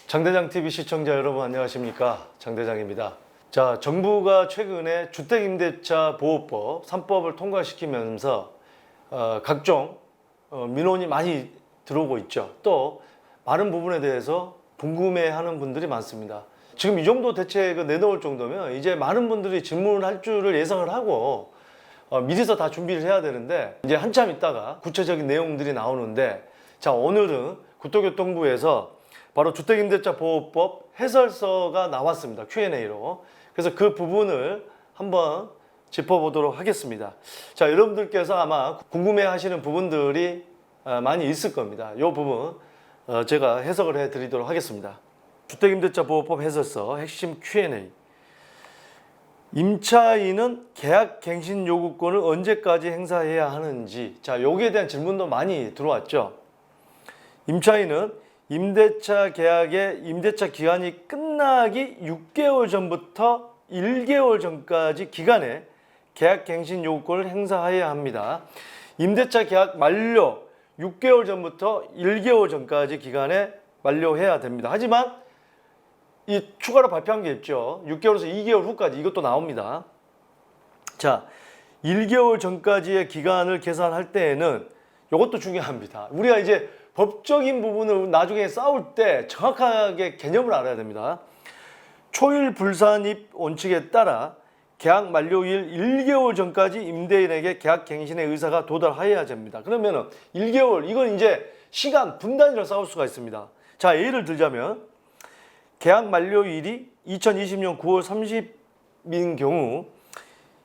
장대장 TV 시청자 여러분 안녕하십니까? 장대장입니다. 자, 정부가 최근에 주택임대차 보호법 3법을 통과시키면서 각종 민원이 많이 들어오고 있죠. 또 많은 부분에 대해서 궁금해하는 분들이 많습니다. 지금 이 정도 대책을 내놓을 정도면 이제 많은 분들이 질문할 줄을 예상을 하고 미리서 다 준비를 해야 되는데 이제 한참 있다가 구체적인 내용들이 나오는데, 자, 오늘은 국토교통부에서 바로 주택임대차 보호법 해설서가 나왔습니다. Q&A로. 그래서 그 부분을 한번 짚어보도록 하겠습니다. 자, 여러분들께서 아마 궁금해 하시는 부분들이 많이 있을 겁니다. 이 부분 제가 해석을 해드리도록 하겠습니다. 주택임대차 보호법 해설서 핵심 Q&A. 임차인은 계약갱신 요구권을 언제까지 행사해야 하는지. 자, 여기에 대한 질문도 많이 들어왔죠. 임차인은 임대차 계약의 임대차 기간이 끝나기 6개월 전부터 1개월 전까지 기간에 계약갱신 요구권을 행사해야 합니다. 임대차 계약 만료 6개월 전부터 1개월 전까지 기간에 만료해야 됩니다. 하지만 이 추가로 발표한 게 있죠. 6개월에서 2개월 후까지 이것도 나옵니다. 자, 1개월 전까지의 기간을 계산할 때에는 이것도 중요합니다. 우리가 이제 법적인 부분을 나중에 싸울 때 정확하게 개념을 알아야 됩니다. 초일 불산입 원칙에 따라 계약 만료일 1개월 전까지 임대인에게 계약 갱신의 의사가 도달하여야 됩니다. 그러면은 1개월, 이건 이제 시간 분단위로 싸울 수가 있습니다. 자, 예를 들자면 계약 만료일이 2020년 9월 30일인 경우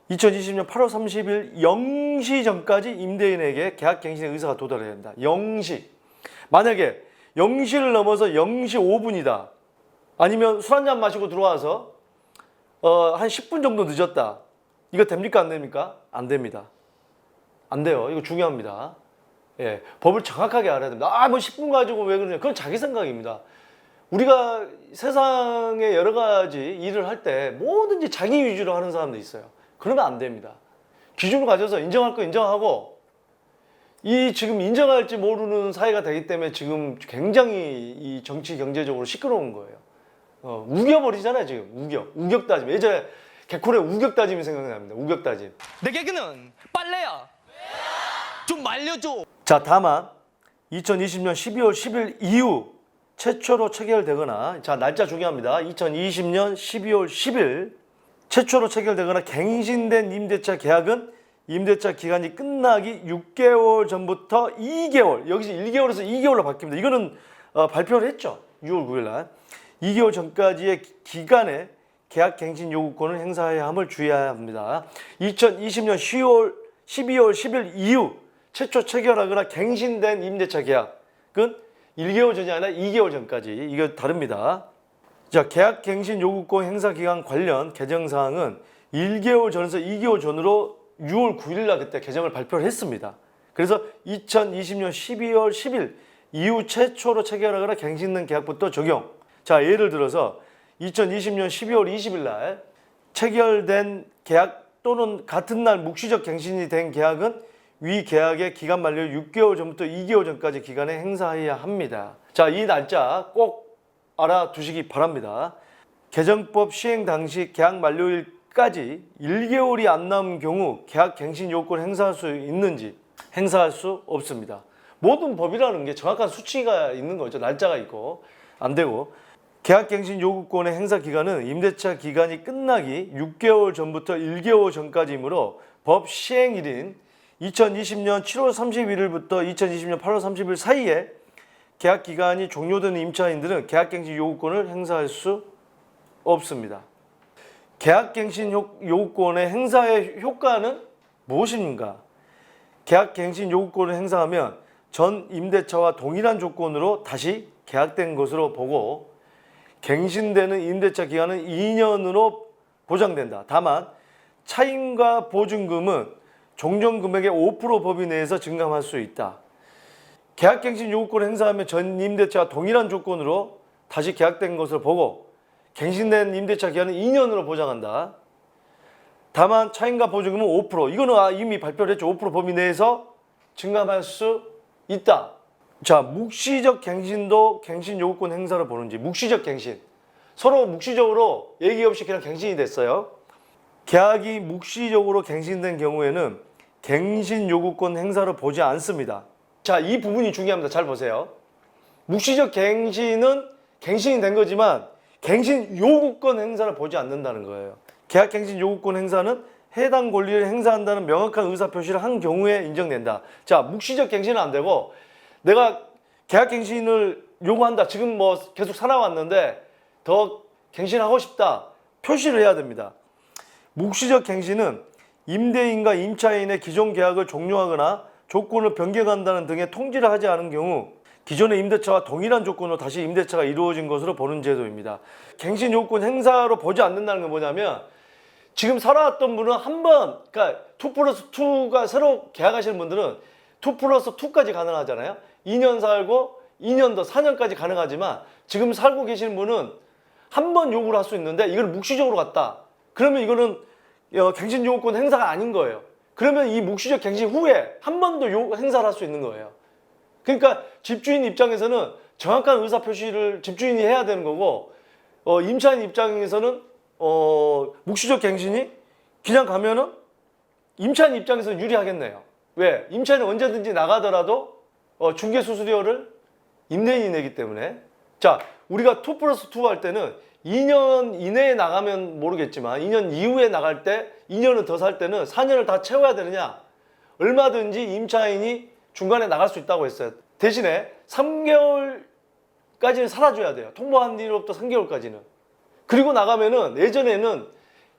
2020년 8월 30일 0시 전까지 임대인에게 계약 갱신의 의사가 도달해야 된다. 0시. 만약에 0시를 넘어서 0시 5분이다. 아니면 술 한잔 마시고 들어와서 한 10분 정도 늦었다. 이거 됩니까? 안 됩니까? 안 됩니다. 안 돼요. 이거 중요합니다. 예, 법을 정확하게 알아야 됩니다. 뭐 10분 가지고 왜 그러냐. 그건 자기 생각입니다. 우리가 세상에 여러 가지 일을 할 때 뭐든지 자기 위주로 하는 사람도 있어요. 그러면 안 됩니다. 기준을 가져서 인정할 거 인정하고, 이 지금 인정할지 모르는 사회가 되기 때문에 지금 굉장히 이 정치 경제적으로 시끄러운 거예요. 우겨버리잖아요. 지금 우격 따짐. 예전에 개콘의 우격 따짐이 생각납니다. 우격 따짐. 내 개그는 빨래야. 좀 말려줘. 자, 다만 2020년 12월 10일 이후 최초로 체결되거나, 자, 날짜 중요합니다. 2020년 12월 10일 최초로 체결되거나 갱신된 임대차 계약은 임대차 기간이 끝나기 6개월 전부터 2개월, 여기서 1개월에서 2개월로 바뀝니다. 이거는 발표를 했죠. 6월 9일 날. 2개월 전까지의 기간에 계약 갱신 요구권을 행사해야 함을 주의해야 합니다. 2020년 12월 10일 이후 최초 체결하거나 갱신된 임대차 계약은 1개월 전이 아니라 2개월 전까지. 이거 다릅니다. 자, 계약 갱신 요구권 행사 기간 관련 개정사항은 1개월 전에서 2개월 전으로 6월 9일 날 그때 개정을 발표를 했습니다. 그래서 2020년 12월 10일 이후 최초로 체결하거나 갱신된 계약부터 적용. 자, 예를 들어서 2020년 12월 20일 날 체결된 계약 또는 같은 날 묵시적 갱신이 된 계약은 위 계약의 기간 만료 6개월 전부터 2개월 전까지 기간에 행사해야 합니다. 자, 이 날짜 꼭 알아두시기 바랍니다. 개정법 시행 당시 계약 만료일까지 1개월이 안 남은 경우 계약 갱신 요건을 행사할 수 있는지, 행사할 수 없습니다. 모든 법이라는 게 정확한 수치가 있는 거죠. 날짜가 있고. 안 되고, 계약 갱신 요구권의 행사 기간은 임대차 기간이 끝나기 6개월 전부터 1개월 전까지이므로 법 시행일인 2020년 7월 31일부터 2020년 8월 30일 사이에 계약 기간이 종료된 임차인들은 계약갱신 요구권을 행사할 수 없습니다. 계약갱신 요구권의 행사의 효과는 무엇인가? 계약갱신 요구권을 행사하면 전 임대차와 동일한 조건으로 다시 계약된 것으로 보고, 갱신되는 임대차 기간은 2년으로 보장된다. 다만 차임과 보증금은 종전금액의 5% 범위 내에서 증감할 수 있다. 계약갱신 요구권을 행사하면 전 임대차와 동일한 조건으로 다시 계약된 것을 보고, 갱신된 임대차 기간은 2년으로 보장한다. 다만 차임과 보증금은 5%. 이거는 이미 발표를 했죠. 5% 범위 내에서 증감할 수 있다. 자, 묵시적 갱신도 갱신 요구권 행사를 보는지. 묵시적 갱신. 서로 묵시적으로 얘기 없이 그냥 갱신이 됐어요. 계약이 묵시적으로 갱신된 경우에는 갱신 요구권 행사를 보지 않습니다. 자, 이 부분이 중요합니다. 잘 보세요. 묵시적 갱신은 갱신이 된 거지만 갱신 요구권 행사를 보지 않는다는 거예요. 계약 갱신 요구권 행사는 해당 권리를 행사한다는 명확한 의사 표시를 한 경우에 인정된다. 자, 묵시적 갱신은 안 되고 내가 계약 갱신을 요구한다. 지금 뭐 계속 살아왔는데 더 갱신하고 싶다. 표시를 해야 됩니다. 묵시적 갱신은 임대인과 임차인의 기존 계약을 종료하거나 조건을 변경한다는 등의 통지를 하지 않은 경우 기존의 임대차와 동일한 조건으로 다시 임대차가 이루어진 것으로 보는 제도입니다. 갱신 요구권 행사로 보지 않는다는 건 뭐냐면 지금 살아왔던 분은 한 번, 그러니까 2+2가 새로 계약하시는 분들은 2+2까지 가능하잖아요. 2년 살고 2년 더 4년까지 가능하지만 지금 살고 계시는 분은 한 번 요구를 할 수 있는데 이걸 묵시적으로 갔다. 그러면 이거는 갱신 요구권 행사가 아닌 거예요. 그러면 이 묵시적 갱신 후에 한 번 더 행사를 할 수 있는 거예요. 그러니까 집주인 입장에서는 정확한 의사 표시를 집주인이 해야 되는 거고 임차인 입장에서는 묵시적 갱신이 그냥 가면은 임차인 입장에서 유리하겠네요. 왜? 임차인은 언제든지 나가더라도 중개 수수료를 임대인이 내기 때문에. 자, 우리가 2+2 할 때는 2년 이내에 나가면 모르겠지만 2년 이후에 나갈 때 2년을 더 살 때는 4년을 다 채워야 되느냐? 얼마든지 임차인이 중간에 나갈 수 있다고 했어요. 대신에 3개월까지는 살아줘야 돼요. 통보한 뒤로부터 3개월까지는. 그리고 나가면은 예전에는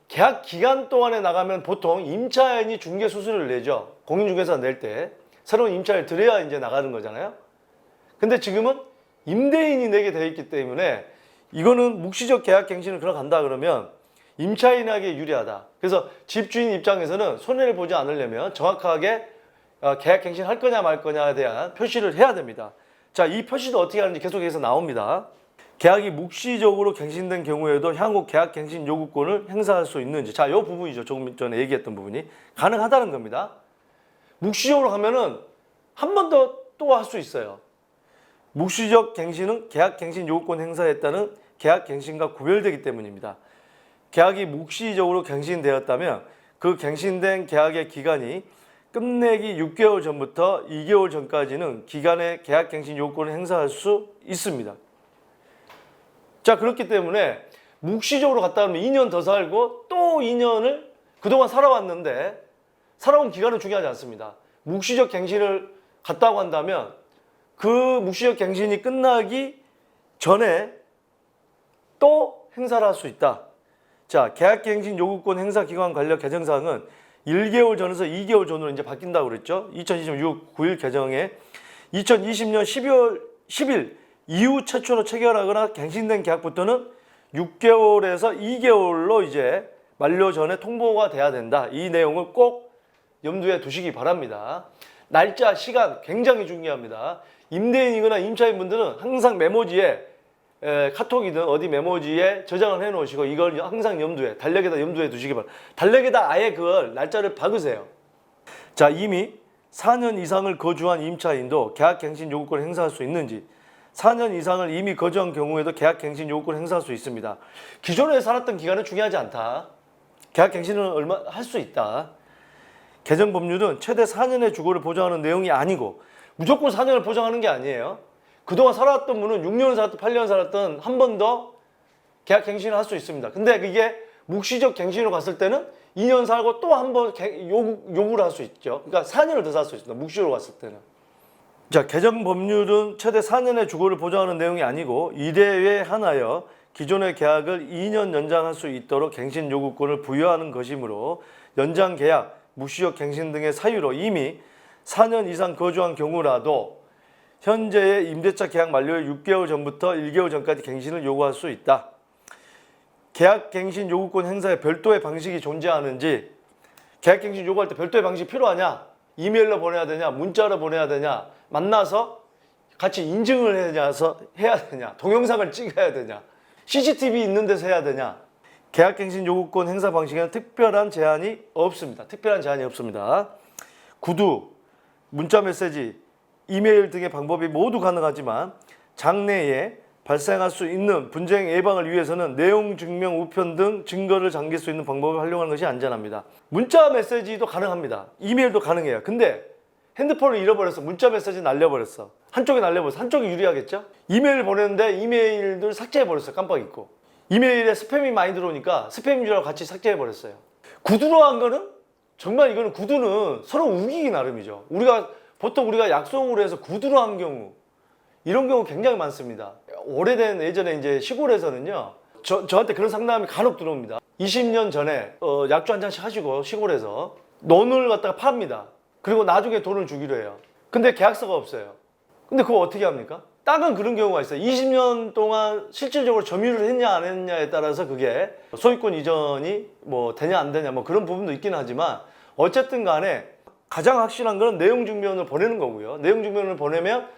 계약 기간 동안에 나가면 보통 임차인이 중개 수수료를 내죠. 공인중개사가 낼 때. 새로운 임차인을 들여야 이제 나가는 거잖아요. 근데 지금은 임대인이 내게 되어 있기 때문에 이거는 묵시적 계약 갱신을 들어간다 그러면 임차인에게 유리하다. 그래서 집주인 입장에서는 손해를 보지 않으려면 정확하게 계약 갱신 할 거냐 말 거냐에 대한 표시를 해야 됩니다. 자, 이 표시도 어떻게 하는지 계속해서 나옵니다. 계약이 묵시적으로 갱신된 경우에도 향후 계약 갱신 요구권을 행사할 수 있는지. 자, 이 부분이죠. 조금 전에 얘기했던 부분이. 가능하다는 겁니다. 묵시적으로 하면은 한 번 더 또 할 수 있어요. 묵시적 갱신은 계약 갱신 요구권 행사에 따른 계약 갱신과 구별되기 때문입니다. 계약이 묵시적으로 갱신되었다면 그 갱신된 계약의 기간이 끝내기 6개월 전부터 2개월 전까지는 기간의 계약 갱신 요구권을 행사할 수 있습니다. 자, 그렇기 때문에 묵시적으로 갔다 오면 2년 더 살고 또 2년을 그동안 살아왔는데 살아온 기간은 중요하지 않습니다. 묵시적 갱신을 갔다고 한다면 그 묵시적 갱신이 끝나기 전에 또 행사를 할 수 있다. 자, 계약갱신 요구권 행사 기간 관련 개정사항은 1개월 전에서 2개월 전으로 이제 바뀐다고 그랬죠. 2020년 6월 9일 개정에 2020년 12월 10일 이후 최초로 체결하거나 갱신된 계약부터는 6개월에서 2개월로 이제 만료 전에 통보가 돼야 된다. 이 내용을 꼭 염두에 두시기 바랍니다. 날짜, 시간 굉장히 중요합니다. 임대인이거나 임차인분들은 항상 메모지에 카톡이든 어디 메모지에 저장을 해 놓으시고 이걸 항상 염두에, 달력에다 염두에 두시기 바랍니다. 달력에다 아예 그걸 날짜를 박으세요. 자, 이미 4년 이상을 거주한 임차인도 계약갱신 요구권을 행사할 수 있는지, 4년 이상을 이미 거주한 경우에도 계약갱신 요구권을 행사할 수 있습니다. 기존에 살았던 기간은 중요하지 않다. 계약갱신은 얼마 할 수 있다. 개정 법률은 최대 4년의 주거를 보장하는 내용이 아니고 무조건 4년을 보장하는 게 아니에요. 그동안 살아왔던 분은 6년 살았든 8년 살았든 한 번 더 계약 갱신을 할 수 있습니다. 근데 그게 묵시적 갱신으로 갔을 때는 2년 살고 또 한 번 요구를 할 수 있죠. 그러니까 4년을 더 살 수 있습니다. 묵시적으로 갔을 때는. 자, 개정 법률은 최대 4년의 주거를 보장하는 내용이 아니고 이대에 한하여 기존의 계약을 2년 연장할 수 있도록 갱신 요구권을 부여하는 것이므로 연장 계약, 묵시적 갱신 등의 사유로 이미 4년 이상 거주한 경우라도 현재의 임대차 계약 만료의 6개월 전부터 1개월 전까지 갱신을 요구할 수 있다. 계약 갱신 요구권 행사에 별도의 방식이 존재하는지, 계약 갱신 요구할 때 별도의 방식이 필요하냐? 이메일로 보내야 되냐? 문자로 보내야 되냐? 만나서 같이 인증을 해야 되냐? 동영상을 찍어야 되냐? CCTV 있는 데서 해야 되냐? 계약갱신 요구권 행사 방식에는 특별한 제한이 없습니다. 특별한 제한이 없습니다. 구두, 문자 메시지, 이메일 등의 방법이 모두 가능하지만 장래에 발생할 수 있는 분쟁 예방을 위해서는 내용 증명 우편 등 증거를 잠길 수 있는 방법을 활용하는 것이 안전합니다. 문자 메시지도 가능합니다. 이메일도 가능해요. 근데 핸드폰을 잃어버렸어. 문자 메시지 날려버렸어. 한쪽이 날려버렸어. 한쪽이 유리하겠죠? 이메일 보냈는데 이메일들 삭제해버렸어요. 깜빡 잊고. 이메일에 스팸이 많이 들어오니까 스팸인 줄 알고 같이 삭제해버렸어요. 구두로 한 거는 정말 이거는 구두는 서로 우기기 나름이죠. 보통 우리가 약속으로 해서 구두로 한 경우 이런 경우 굉장히 많습니다. 오래된 예전에 이제 시골에서는요. 저한테 그런 상담이 간혹 들어옵니다. 20년 전에 약주 한 잔씩 하시고 시골에서 논을 갖다가 팝니다. 그리고 나중에 돈을 주기로 해요. 근데 계약서가 없어요. 근데 그거 어떻게 합니까? 땅은 그런 경우가 있어요. 20년 동안 실질적으로 점유를 했냐 안 했냐에 따라서 그게 소유권 이전이 뭐 되냐 안 되냐 뭐 그런 부분도 있긴 하지만 어쨌든 간에 가장 확실한 거는 내용 증명을 보내는 거고요. 내용 증명을 보내면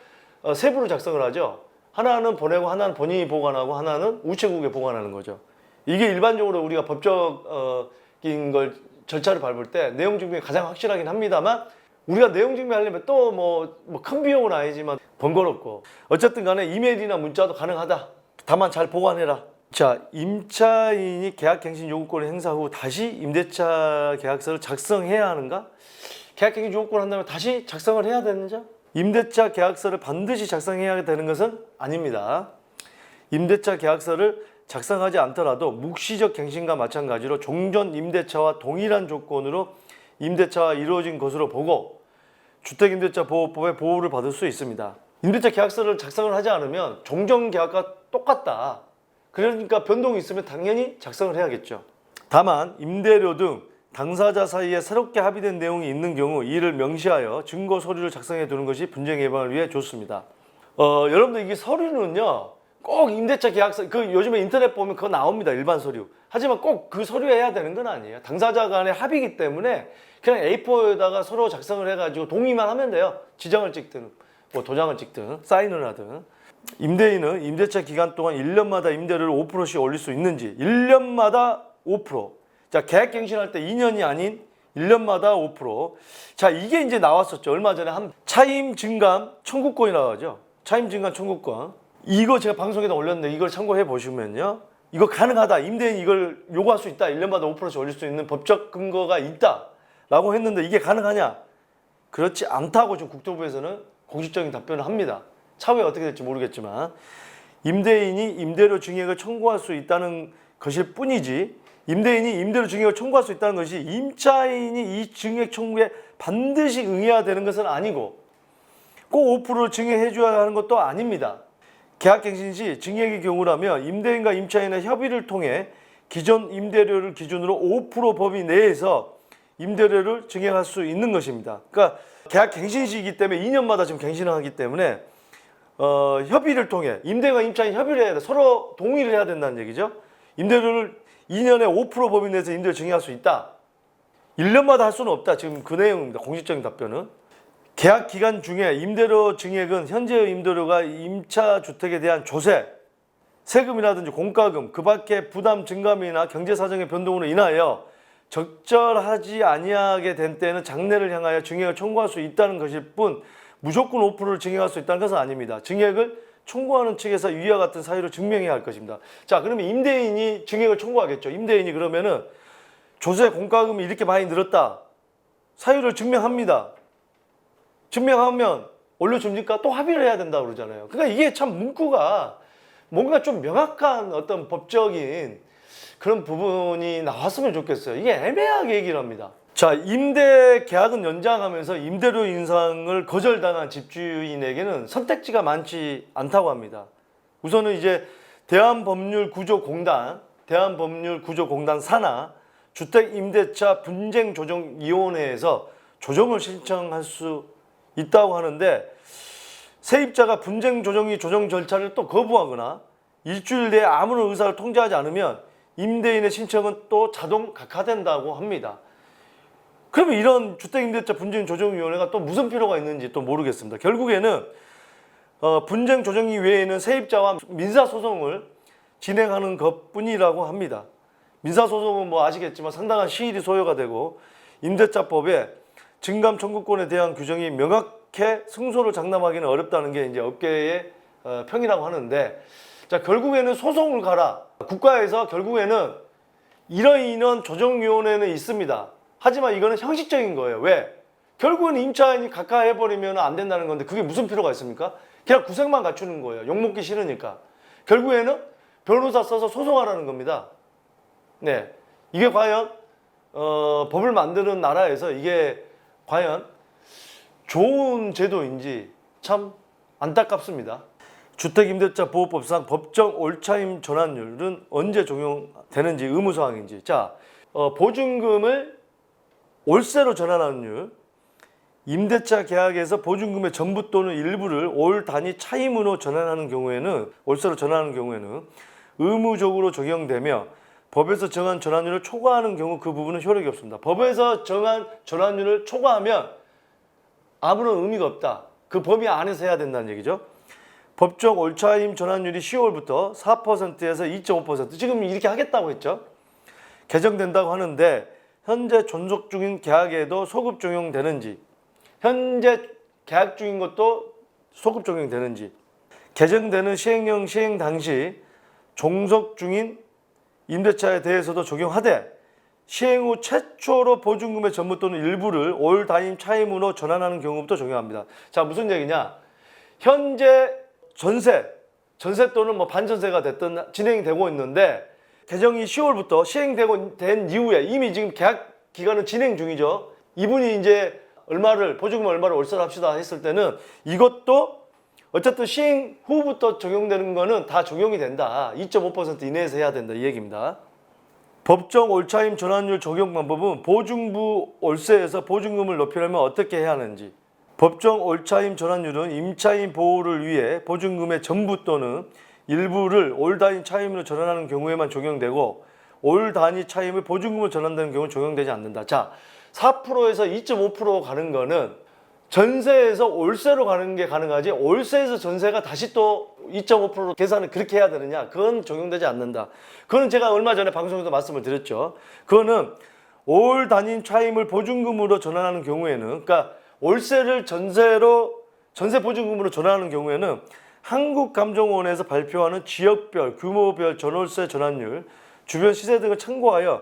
세부로 작성을 하죠. 하나는 보내고 하나는 본인이 보관하고 하나는 우체국에 보관하는 거죠. 이게 일반적으로 우리가 법적인 걸 절차를 밟을 때 내용 증명이 가장 확실하긴 합니다만 우리가 내용 증명하려면 또 뭐 큰 비용은 아니지만 번거롭고 어쨌든 간에 이메일이나 문자도 가능하다. 다만 잘 보관해라. 자, 임차인이 계약갱신 요구권을 행사 후 다시 임대차 계약서를 작성해야 하는가? 계약갱신 요구권을 한다면 다시 작성을 해야 되는지? 임대차 계약서를 반드시 작성해야 되는 것은 아닙니다. 임대차 계약서를 작성하지 않더라도 묵시적 갱신과 마찬가지로 종전 임대차와 동일한 조건으로 임대차가 이루어진 것으로 보고 주택임대차보호법의 보호를 받을 수 있습니다. 임대차 계약서를 작성을 하지 않으면 종전 계약과 똑같다. 그러니까 변동이 있으면 당연히 작성을 해야겠죠. 다만 임대료 등 당사자 사이에 새롭게 합의된 내용이 있는 경우 이를 명시하여 증거 서류를 작성해 두는 것이 분쟁 예방을 위해 좋습니다. 여러분들 이게 서류는요. 꼭 임대차 계약서 요즘에 인터넷 보면 그거 나옵니다. 일반 서류. 하지만 꼭 그 서류에 해야 되는 건 아니에요. 당사자 간의 합의이기 때문에 그냥 A4에다가 서로 작성을 해가지고 동의만 하면 돼요. 지정을 찍든 뭐 도장을 찍든 사인을 하든. 임대인은 임대차 기간 동안 1년마다 임대료를 5%씩 올릴 수 있는지 1년마다 5%. 자, 계약갱신할 때 2년이 아닌 1년마다 5%. 자, 이게 이제 나왔었죠. 얼마 전에 한 차임 증감 청구권이라고 하죠. 차임 증감 청구권. 이거 제가 방송에다 올렸는데 이걸 참고해 보시면요. 이거 가능하다. 임대인이 이걸 요구할 수 있다. 1년마다 5%씩 올릴 수 있는 법적 근거가 있다. 라고 했는데 이게 가능하냐? 그렇지 않다고 지금 국토부에서는 공식적인 답변을 합니다. 차후에 어떻게 될지 모르겠지만 임대인이 임대료 증액을 청구할 수 있다는 것일 뿐이지 임대인이 임대료 증액을 청구할 수 있다는 것이 임차인이 이 증액 청구에 반드시 응해야 되는 것은 아니고 꼭 5%를 증액해 줘야 하는 것도 아닙니다. 계약갱신 시 증액의 경우라면 임대인과 임차인의 협의를 통해 기존 임대료를 기준으로 5% 범위 내에서 임대료를 증액할 수 있는 것입니다. 그러니까 계약갱신 시이기 때문에 2년마다 지금 갱신을 하기 때문에 협의를 통해 임대인과 임차인 협의를 해야 돼. 서로 동의를 해야 된다는 얘기죠. 임대료를 2년에 5% 범위 내에서 임대료 증액할 수 있다. 1년마다 할 수는 없다. 지금 그 내용입니다. 공식적인 답변은. 계약 기간 중에 임대료 증액은 현재의 임대료가 임차 주택에 대한 조세, 세금이라든지 공과금, 그 밖에 부담 증감이나 경제 사정의 변동으로 인하여 적절하지 아니하게 된 때에는 장래를 향하여 증액을 청구할 수 있다는 것일 뿐 무조건 5%를 증액할 수 있다는 것은 아닙니다. 증액을 청구하는 측에서 위와 같은 사유를 증명해야 할 것입니다. 자, 그러면 임대인이 증액을 청구하겠죠. 임대인이 그러면은 조세 공과금이 이렇게 많이 늘었다. 사유를 증명합니다. 증명하면 올려줍니까? 또 합의를 해야 된다고 그러잖아요. 그러니까 이게 참 문구가 뭔가 좀 명확한 어떤 법적인 그런 부분이 나왔으면 좋겠어요. 이게 애매하게 얘기를 합니다. 자, 임대 계약은 연장하면서 임대료 인상을 거절당한 집주인에게는 선택지가 많지 않다고 합니다. 우선은 이제 대한법률구조공단 산하 주택임대차 분쟁조정위원회에서 조정을 신청할 수 있다고 하는데 세입자가 분쟁조정위 조정 절차를 또 거부하거나 일주일 내에 아무런 의사를 통지하지 않으면 임대인의 신청은 또 자동 각하된다고 합니다. 그러면 이런 주택임대차 분쟁조정위원회가 또 무슨 필요가 있는지 또 모르겠습니다. 결국에는 분쟁조정위 외에는 세입자와 민사소송을 진행하는 것뿐이라고 합니다. 민사소송은 뭐 아시겠지만 상당한 시일이 소요가 되고 임대차법에 증감 청구권에 대한 규정이 명확히 이렇게 승소를 장담하기는 어렵다는 게 이제 업계의 평이라고 하는데, 자, 결국에는 소송을 가라. 국가에서 결국에는 이런 조정위원회는 있습니다. 하지만 이거는 형식적인 거예요. 왜? 결국은 임차인이 각하해버리면 안 된다는 건데 그게 무슨 필요가 있습니까? 그냥 구색만 갖추는 거예요. 욕먹기 싫으니까. 결국에는 변호사 써서 소송하라는 겁니다. 네, 이게 과연 법을 만드는 나라에서 이게 과연 좋은 제도인지 참 안타깝습니다. 주택임대차보호법상 법정 올차임 전환율은 언제 적용되는지, 의무사항인지. 자, 보증금을 월세로 전환하는 율, 임대차 계약에서 보증금의 전부 또는 일부를 올 단위 차임으로 전환하는 경우에는, 월세로 전환하는 경우에는 의무적으로 적용되며, 법에서 정한 전환율을 초과하는 경우 그 부분은 효력이 없습니다. 법에서 정한 전환율을 초과하면 아무런 의미가 없다. 그 범위 안에서 해야 된다는 얘기죠. 법정 올차임 전환율이 10월부터 4%에서 2.5%, 지금 이렇게 하겠다고 했죠. 개정된다고 하는데 현재 존속 중인 계약에도 소급 적용되는지, 현재 계약 중인 것도 소급 적용되는지, 개정되는 시행령 시행 당시 종속 중인 임대차에 대해서도 적용하되 시행 후 최초로 보증금의 전부 또는 일부를 올 단위 차임으로 전환하는 경우부터 적용합니다. 자, 무슨 얘기냐? 현재 전세 또는 뭐 반전세가 됐든 진행이 되고 있는데, 개정이 10월부터 시행되고 된 이후에 이미 지금 계약 기간은 진행 중이죠. 이분이 이제 보증금 얼마를 월세로 합시다 했을 때는 이것도 어쨌든 시행 후부터 적용되는 거는 다 적용이 된다. 2.5% 이내에서 해야 된다, 이 얘기입니다. 법정 올차임 전환율 적용 방법은 보증부 월세에서 보증금을 높이려면 어떻게 해야 하는지. 법정 올차임 전환율은 임차인 보호를 위해 보증금의 전부 또는 일부를 올 단위 차임으로 전환하는 경우에만 적용되고, 올 단위 차임을 보증금으로 전환되는 경우는 적용되지 않는다. 자, 4%에서 2.5% 가는 거는 전세에서 월세로 가는 게 가능하지, 월세에서 전세가 다시 또 2.5% 계산을 그렇게 해야 되느냐? 그건 적용되지 않는다. 그거는 제가 얼마 전에 방송에서 말씀을 드렸죠. 그거는 올 단위 차임을 보증금으로 전환하는 경우에는, 그러니까 월세를 전세 보증금으로 전환하는 경우에는 한국감정원에서 발표하는 지역별, 규모별 전월세 전환율, 주변 시세 등을 참고하여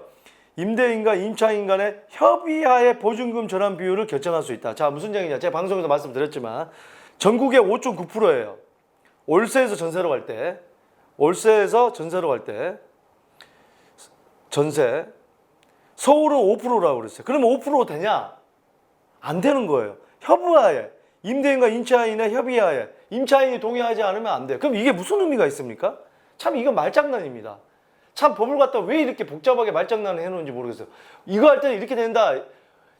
임대인과 임차인 간의 협의하에 보증금 전환 비율을 결정할 수 있다. 자, 무슨 얘기냐? 제가 방송에서 말씀드렸지만 전국에 5.9%예요. 월세에서 전세로 갈 때, 전세. 서울은 5%라고 그랬어요. 그러면 5% 되냐? 안 되는 거예요. 협의하에, 임대인과 임차인의 협의하에, 임차인이 동의하지 않으면 안 돼요. 그럼 이게 무슨 의미가 있습니까? 참 이건 말장난입니다. 참 법을 갖다 왜 이렇게 복잡하게 말장난을 해놓은지 모르겠어요. 이거 할 때는 이렇게 된다.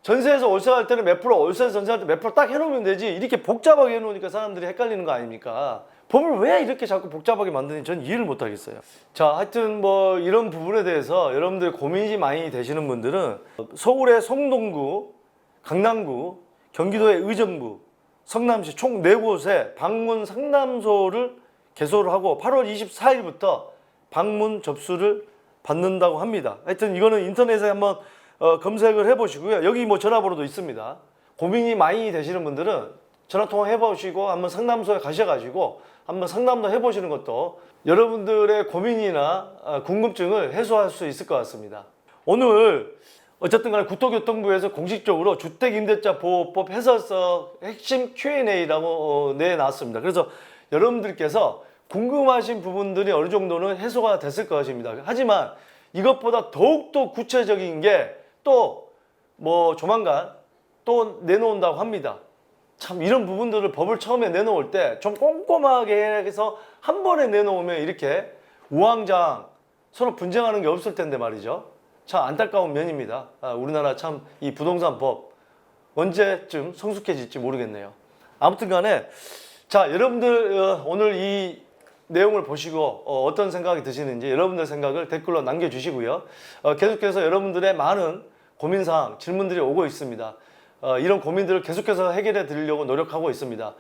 전세에서 월세 할 때는 몇 프로, 월세에서 전세 할 때 몇 프로 딱 해놓으면 되지. 이렇게 복잡하게 해놓으니까 사람들이 헷갈리는 거 아닙니까? 법을 왜 이렇게 자꾸 복잡하게 만드는지 전 이해를 못 하겠어요. 자, 하여튼 뭐 이런 부분에 대해서 여러분들 고민이 많이 되시는 분들은 서울의 성동구, 강남구, 경기도의 의정부, 성남시 총 4곳에 방문 상담소를 개소를 하고 8월 24일부터 방문 접수를 받는다고 합니다. 하여튼 이거는 인터넷에 한번 검색을 해보시고요. 여기 뭐 전화번호도 있습니다. 고민이 많이 되시는 분들은 전화통화 해보시고 한번 상담소에 가셔가지고 한번 상담도 해보시는 것도 여러분들의 고민이나 궁금증을 해소할 수 있을 것 같습니다. 오늘 어쨌든 간에 국토교통부에서 공식적으로 주택임대차보호법 해설서 핵심 Q&A라고 내놨습니다. 그래서 여러분들께서 궁금하신 부분들이 어느 정도는 해소가 됐을 것입니다. 하지만 이것보다 더욱더 구체적인 게 또 뭐 조만간 또 내놓는다고 합니다. 참 이런 부분들을 법을 처음에 내놓을 때 좀 꼼꼼하게 해서 한 번에 내놓으면 이렇게 우왕좌왕 서로 분쟁하는 게 없을 텐데 말이죠. 참 안타까운 면입니다. 우리나라 참 이 부동산 법 언제쯤 성숙해질지 모르겠네요. 아무튼 간에 자, 여러분들 오늘 이 내용을 보시고 어떤 생각이 드시는지 여러분들 생각을 댓글로 남겨주시고요. 계속해서 여러분들의 많은 고민사항, 질문들이 오고 있습니다. 이런 고민들을 계속해서 해결해 드리려고 노력하고 있습니다.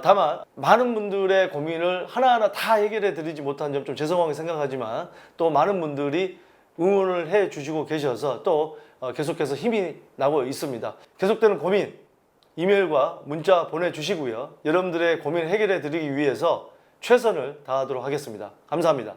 다만 많은 분들의 고민을 하나하나 다 해결해 드리지 못한 점 좀 죄송하게 생각하지만 또 많은 분들이 응원을 해 주시고 계셔서 또 계속해서 힘이 나고 있습니다. 계속되는 고민 이메일과 문자 보내주시고요. 여러분들의 고민 해결해 드리기 위해서 최선을 다하도록 하겠습니다. 감사합니다.